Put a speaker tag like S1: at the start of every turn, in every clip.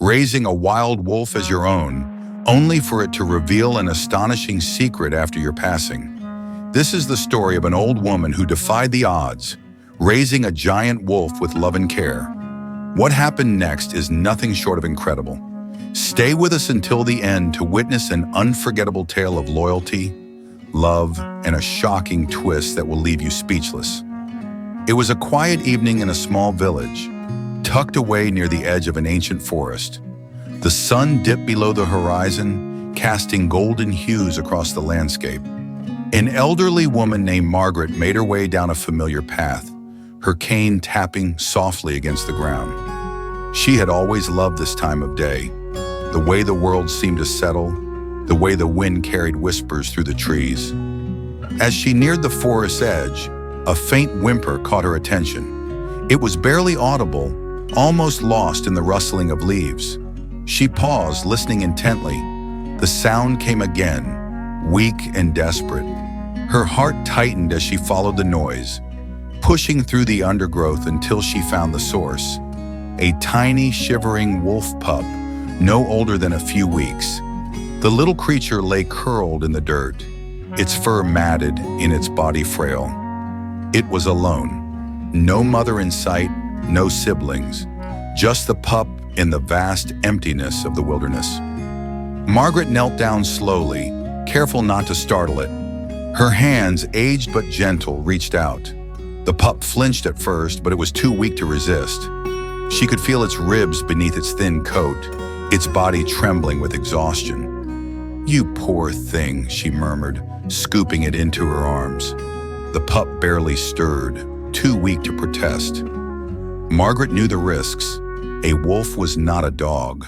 S1: raising a wild wolf as your own, only for it to reveal an astonishing secret after your passing. This is the story of an old woman who defied the odds, raising a giant wolf with love and care. What happened next is nothing short of incredible. Stay with us until the end to witness an unforgettable tale of loyalty, love, and a shocking twist that will leave you speechless. It was a quiet evening in a small village, tucked away near the edge of an ancient forest. The sun dipped below the horizon, casting golden hues across the landscape. An elderly woman named Margaret made her way down a familiar path, her cane tapping softly against the ground. She had always loved this time of day, the way the world seemed to settle, the way the wind carried whispers through the trees. As she neared the forest's edge, a faint whimper caught her attention. It was barely audible, almost lost in the rustling of leaves. She paused, listening intently. The sound came again, weak and desperate. Her heart tightened as she followed the noise, pushing through the undergrowth until she found the source. A tiny, shivering wolf pup, no older than a few weeks. The little creature lay curled in the dirt, its fur matted in its body frail. It was alone. No mother in sight, no siblings, just the pup in the vast emptiness of the wilderness. Margaret knelt down slowly, careful not to startle it. Her hands, aged but gentle, reached out. The pup flinched at first, but it was too weak to resist. She could feel its ribs beneath its thin coat, its body trembling with exhaustion. "You poor thing," she murmured, scooping it into her arms. The pup barely stirred, too weak to protest. Margaret knew the risks. A wolf was not a dog.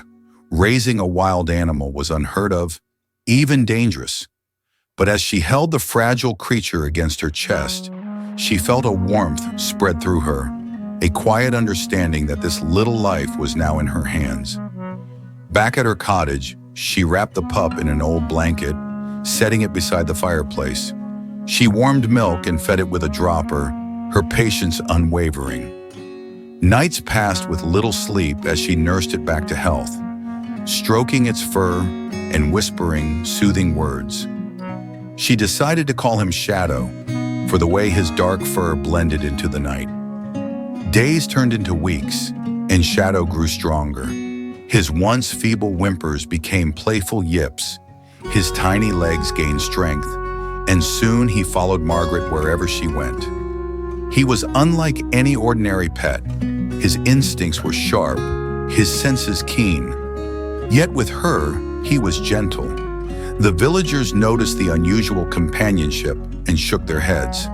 S1: Raising a wild animal was unheard of, even dangerous. But as she held the fragile creature against her chest, she felt a warmth spread through her, a quiet understanding that this little life was now in her hands. Back at her cottage, she wrapped the pup in an old blanket, setting it beside the fireplace. She warmed milk and fed it with a dropper, her patience unwavering. Nights passed with little sleep as she nursed it back to health, stroking its fur and whispering soothing words. She decided to call him Shadow, for the way his dark fur blended into the night. Days turned into weeks, and Shadow grew stronger. His once feeble whimpers became playful yips. His tiny legs gained strength, and soon he followed Margaret wherever she went. He was unlike any ordinary pet. His instincts were sharp, his senses keen. Yet with her, he was gentle. The villagers noticed the unusual companionship and shook their heads.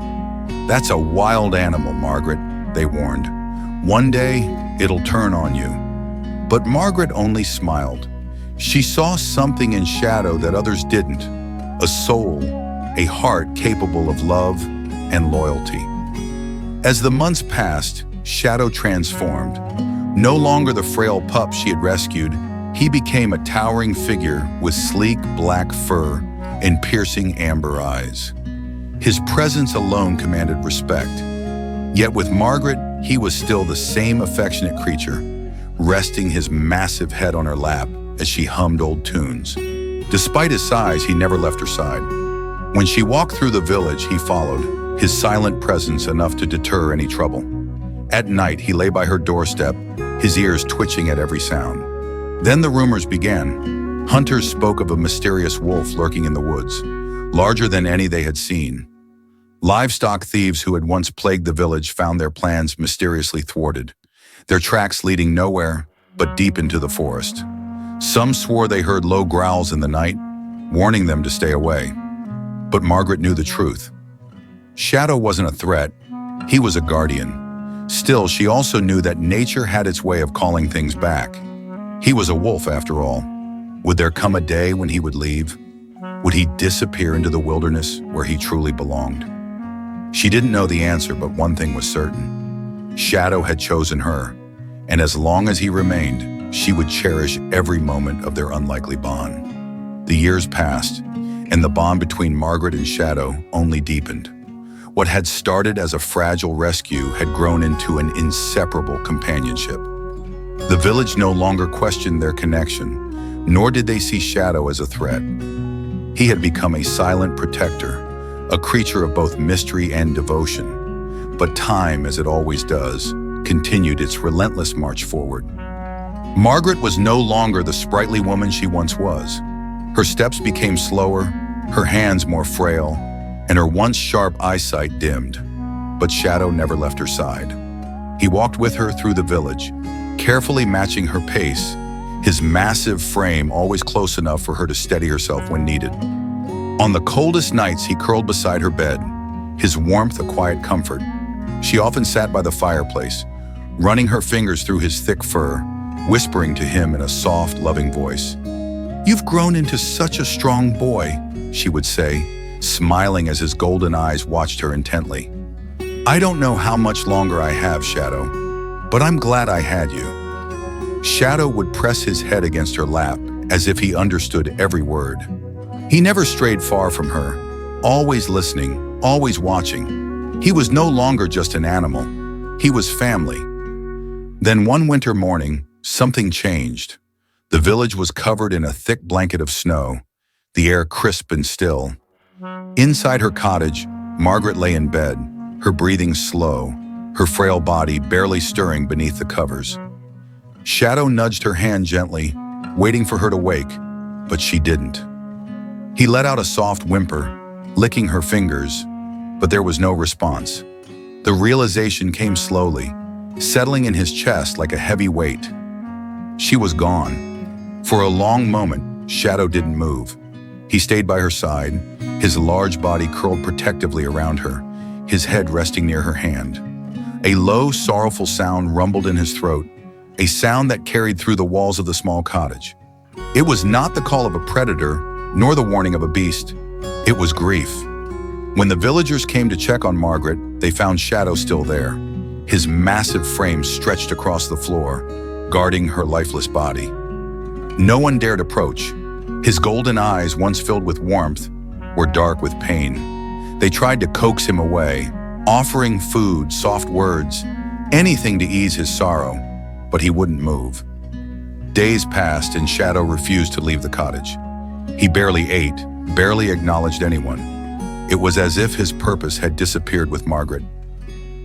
S1: "That's a wild animal, Margaret," they warned. "One day, it'll turn on you." But Margaret only smiled. She saw something in Shadow that others didn't, a soul, a heart capable of love and loyalty. As the months passed, Shadow transformed. No longer the frail pup she had rescued, he became a towering figure with sleek black fur and piercing amber eyes. His presence alone commanded respect. Yet with Margaret, he was still the same affectionate creature, resting his massive head on her lap as she hummed old tunes. Despite his size, he never left her side. When she walked through the village, he followed, his silent presence enough to deter any trouble. At night, he lay by her doorstep, his ears twitching at every sound. Then the rumors began. Hunters spoke of a mysterious wolf lurking in the woods, larger than any they had seen. Livestock thieves who had once plagued the village found their plans mysteriously thwarted, their tracks leading nowhere but deep into the forest. Some swore they heard low growls in the night, warning them to stay away. But Margaret knew the truth. Shadow wasn't a threat, he was a guardian. Still, she also knew that nature had its way of calling things back. He was a wolf, after all. Would there come a day when he would leave? Would he disappear into the wilderness where he truly belonged? She didn't know the answer, but one thing was certain. Shadow had chosen her, and as long as he remained, she would cherish every moment of their unlikely bond. The years passed, and the bond between Margaret and Shadow only deepened. What had started as a fragile rescue had grown into an inseparable companionship. The village no longer questioned their connection, nor did they see Shadow as a threat. He had become a silent protector, a creature of both mystery and devotion. But time, as it always does, continued its relentless march forward. Margaret was no longer the sprightly woman she once was. Her steps became slower, her hands more frail, and her once sharp eyesight dimmed. But Shadow never left her side. He walked with her through the village, carefully matching her pace, his massive frame always close enough for her to steady herself when needed. On the coldest nights, he curled beside her bed, his warmth a quiet comfort. She often sat by the fireplace, running her fingers through his thick fur, whispering to him in a soft, loving voice. "You've grown into such a strong boy," she would say, smiling as his golden eyes watched her intently. "I don't know how much longer I have, Shadow, but I'm glad I had you." Shadow would press his head against her lap as if he understood every word. He never strayed far from her, always listening, always watching. He was no longer just an animal. He was family. Then one winter morning, something changed. The village was covered in a thick blanket of snow, the air crisp and still. Inside her cottage, Margaret lay in bed, her breathing slow, her frail body barely stirring beneath the covers. Shadow nudged her hand gently, waiting for her to wake, but she didn't. He let out a soft whimper, licking her fingers, but there was no response. The realization came slowly, settling in his chest like a heavy weight. She was gone. For a long moment, Shadow didn't move. He stayed by her side, his large body curled protectively around her, his head resting near her hand. A low, sorrowful sound rumbled in his throat, a sound that carried through the walls of the small cottage. It was not the call of a predator, nor the warning of a beast. It was grief. When the villagers came to check on Margaret, they found Shadow still there, his massive frame stretched across the floor, guarding her lifeless body. No one dared approach. His golden eyes, once filled with warmth, were dark with pain. They tried to coax him away, offering food, soft words, anything to ease his sorrow, but he wouldn't move. Days passed and Shadow refused to leave the cottage. He barely ate, barely acknowledged anyone. It was as if his purpose had disappeared with Margaret.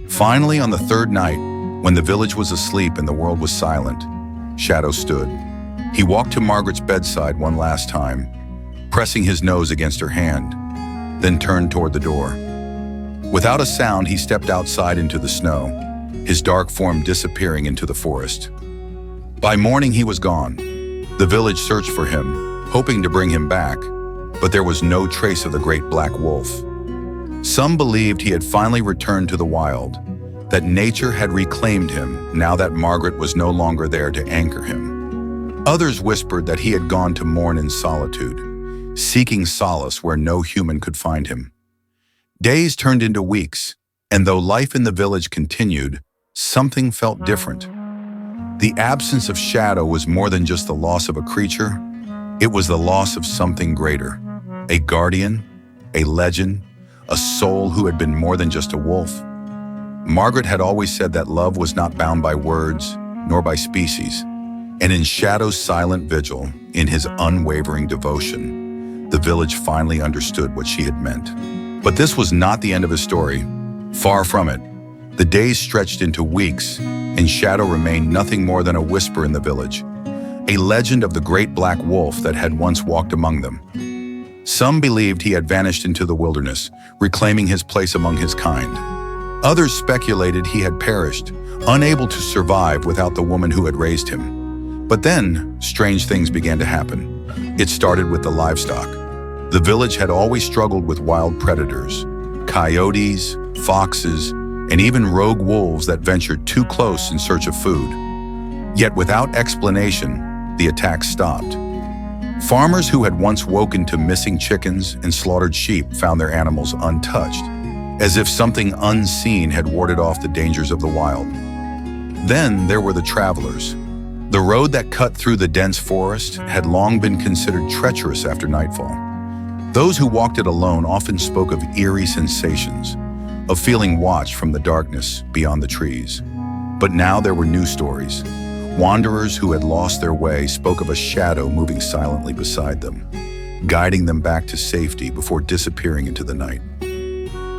S1: Finally, on the third night, when the village was asleep and the world was silent, Shadow stood. He walked to Margaret's bedside one last time, pressing his nose against her hand, then turned toward the door. Without a sound, he stepped outside into the snow, his dark form disappearing into the forest. By morning, he was gone. The village searched for him, hoping to bring him back, but there was no trace of the great black wolf. Some believed he had finally returned to the wild, that nature had reclaimed him now that Margaret was no longer there to anchor him. Others whispered that he had gone to mourn in solitude, seeking solace where no human could find him. Days turned into weeks, and though life in the village continued, something felt different. The absence of Shadow was more than just the loss of a creature. It was the loss of something greater, a guardian, a legend, a soul who had been more than just a wolf. Margaret had always said that love was not bound by words, nor by species. And in Shadow's silent vigil, in his unwavering devotion, the village finally understood what she had meant. But this was not the end of his story. Far from it. The days stretched into weeks, and Shadow remained nothing more than a whisper in the village, a legend of the great black wolf that had once walked among them. Some believed he had vanished into the wilderness, reclaiming his place among his kind. Others speculated he had perished, unable to survive without the woman who had raised him. But then, strange things began to happen. It started with the livestock. The village had always struggled with wild predators, coyotes, foxes, and even rogue wolves that ventured too close in search of food. Yet without explanation, the attacks stopped. Farmers who had once woken to missing chickens and slaughtered sheep found their animals untouched, as if something unseen had warded off the dangers of the wild. Then there were the travelers. The road that cut through the dense forest had long been considered treacherous after nightfall. Those who walked it alone often spoke of eerie sensations, of feeling watched from the darkness beyond the trees. But now there were new stories. Wanderers who had lost their way spoke of a shadow moving silently beside them, guiding them back to safety before disappearing into the night.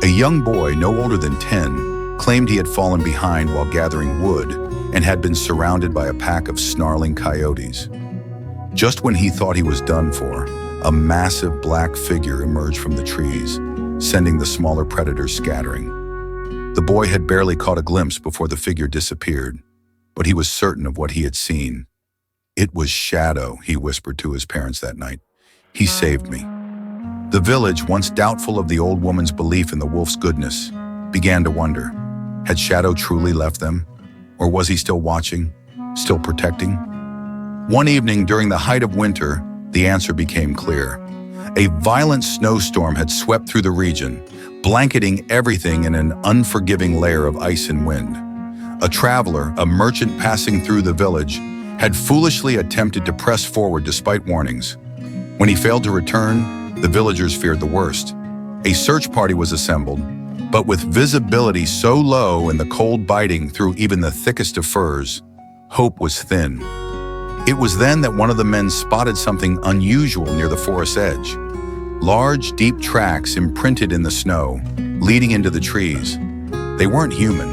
S1: A young boy, no older than 10, claimed he had fallen behind while gathering wood and had been surrounded by a pack of snarling coyotes. Just when he thought he was done for, a massive black figure emerged from the trees, sending the smaller predators scattering. The boy had barely caught a glimpse before the figure disappeared, but he was certain of what he had seen. "It was Shadow," he whispered to his parents that night. "He saved me." The village, once doubtful of the old woman's belief in the wolf's goodness, began to wonder, had Shadow truly left them? Or was he still watching, still protecting? One evening during the height of winter, the answer became clear. A violent snowstorm had swept through the region, blanketing everything in an unforgiving layer of ice and wind. A traveler, a merchant passing through the village, had foolishly attempted to press forward despite warnings. When he failed to return, the villagers feared the worst. A search party was assembled, but with visibility so low and the cold biting through even the thickest of furs, hope was thin. It was then that one of the men spotted something unusual near the forest edge. Large, deep tracks imprinted in the snow, leading into the trees. They weren't human.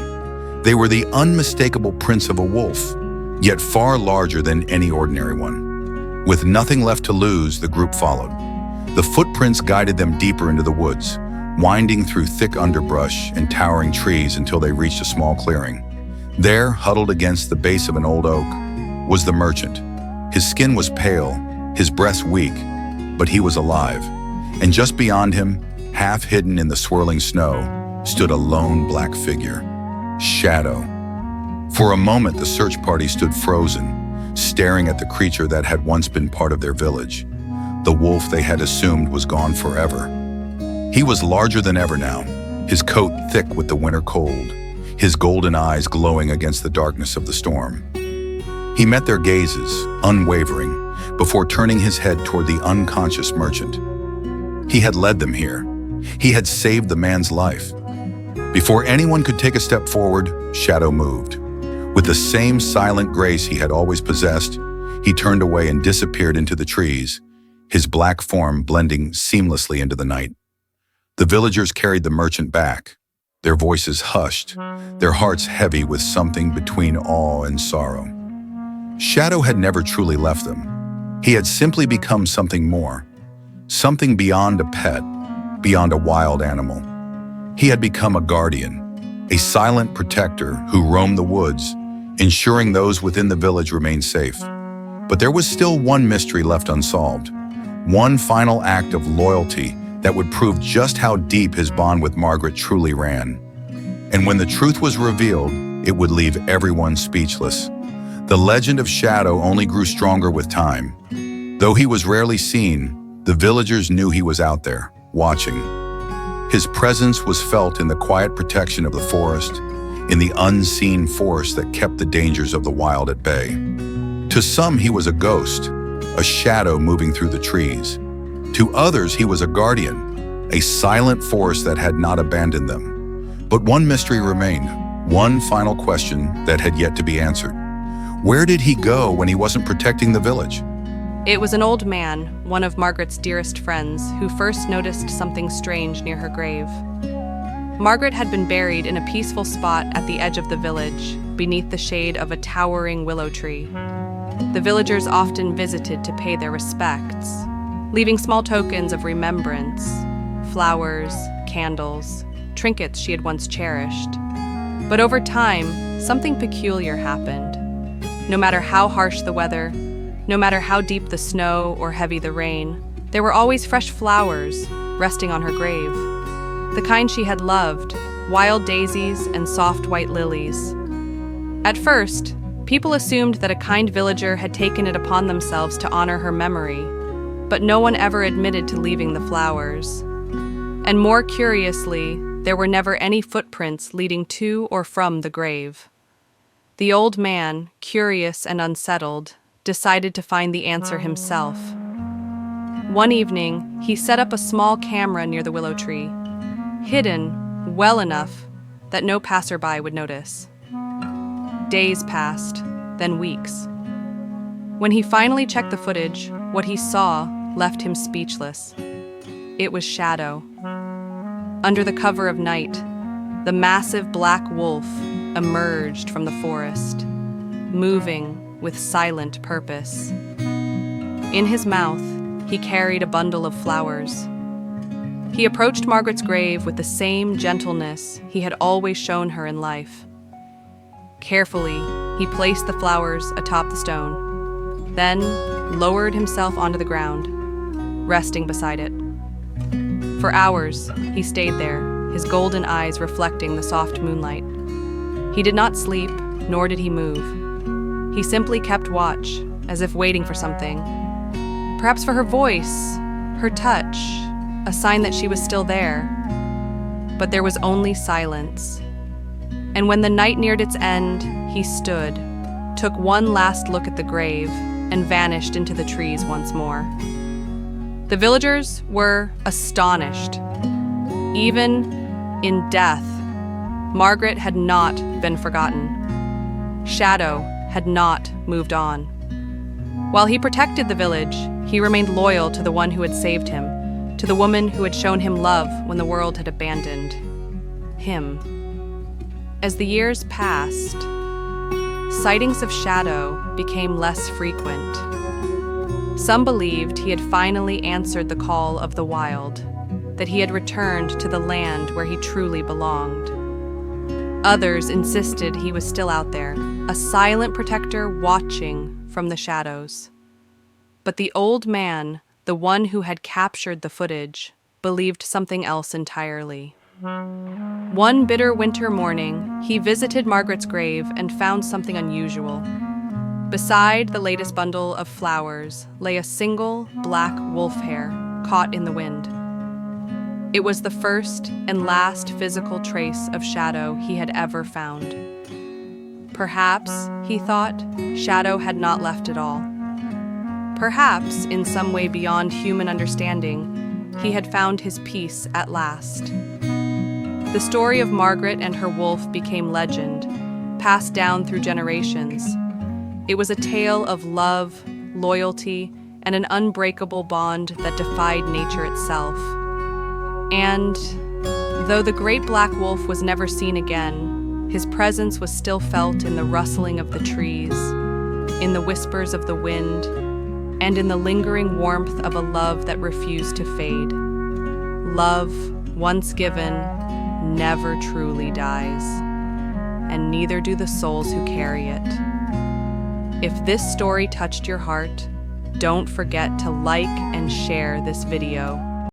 S1: They were the unmistakable prints of a wolf, yet far larger than any ordinary one. With nothing left to lose, the group followed. The footprints guided them deeper into the woods, winding through thick underbrush and towering trees until they reached a small clearing. There, huddled against the base of an old oak, was the merchant. His skin was pale, his breath weak, but he was alive. And just beyond him, half hidden in the swirling snow, stood a lone black figure, Shadow. For a moment, the search party stood frozen, staring at the creature that had once been part of their village. The wolf they had assumed was gone forever. He was larger than ever now, his coat thick with the winter cold, his golden eyes glowing against the darkness of the storm. He met their gazes, unwavering, before turning his head toward the unconscious merchant. He had led them here. He had saved the man's life. Before anyone could take a step forward, Shadow moved. With the same silent grace he had always possessed, he turned away and disappeared into the trees, his black form blending seamlessly into the night. The villagers carried the merchant back, their voices hushed, their hearts heavy with something between awe and sorrow. Shadow had never truly left them. He had simply become something more, something beyond a pet, beyond a wild animal. He had become a guardian, a silent protector who roamed the woods, ensuring those within the village remained safe. But there was still one mystery left unsolved, one final act of loyalty that would prove just how deep his bond with Margaret truly ran. And when the truth was revealed, it would leave everyone speechless. The legend of Shadow only grew stronger with time. Though he was rarely seen, the villagers knew he was out there, watching. His presence was felt in the quiet protection of the forest, in the unseen force that kept the dangers of the wild at bay. To some, he was a ghost, a shadow moving through the trees. To others, he was a guardian, a silent force that had not abandoned them. But one mystery remained, one final question that had yet to be answered. Where did he go when he wasn't protecting the village?
S2: It was an old man, one of Margaret's dearest friends, who first noticed something strange near her grave. Margaret had been buried in a peaceful spot at the edge of the village, beneath the shade of a towering willow tree. The villagers often visited to pay their respects, leaving small tokens of remembrance, flowers, candles, trinkets she had once cherished. But over time, something peculiar happened. No matter how harsh the weather, no matter how deep the snow or heavy the rain, there were always fresh flowers resting on her grave. The kind she had loved, wild daisies and soft white lilies. At first, people assumed that a kind villager had taken it upon themselves to honor her memory, but no one ever admitted to leaving the flowers. And more curiously, there were never any footprints leading to or from the grave. The old man, curious and unsettled, decided to find the answer himself. One evening, he set up a small camera near the willow tree, hidden well enough that no passerby would notice. Days passed, then weeks. When he finally checked the footage, what he saw left him speechless. It was Shadow. Under the cover of night, the massive black wolf emerged from the forest, moving with silent purpose. In his mouth, he carried a bundle of flowers. He approached Margaret's grave with the same gentleness he had always shown her in life. Carefully, he placed the flowers atop the stone, then lowered himself onto the ground, resting beside it. For hours, he stayed there, his golden eyes reflecting the soft moonlight. He did not sleep, nor did he move. He simply kept watch, as if waiting for something. Perhaps for her voice, her touch, a sign that she was still there. But there was only silence. And when the night neared its end, he stood, took one last look at the grave, and vanished into the trees once more. The villagers were astonished. Even in death, Margaret had not been forgotten. Shadow had not moved on. While he protected the village, he remained loyal to the one who had saved him, to the woman who had shown him love when the world had abandoned him. As the years passed, sightings of Shadow became less frequent. Some believed he had finally answered the call of the wild, that he had returned to the land where he truly belonged. Others insisted he was still out there, a silent protector watching from the shadows. But the old man, the one who had captured the footage, believed something else entirely. One bitter winter morning, he visited Margaret's grave and found something unusual. Beside the latest bundle of flowers lay a single black wolf hair caught in the wind. It was the first and last physical trace of Shadow he had ever found. Perhaps, he thought, Shadow had not left at all. Perhaps, in some way beyond human understanding, he had found his peace at last. The story of Margaret and her wolf became legend, passed down through generations. It was a tale of love, loyalty, and an unbreakable bond that defied nature itself. And though the great black wolf was never seen again, his presence was still felt in the rustling of the trees, in the whispers of the wind, and in the lingering warmth of a love that refused to fade. Love, once given, never truly dies, and neither do the souls who carry it. If this story touched your heart, don't forget to like and share this video.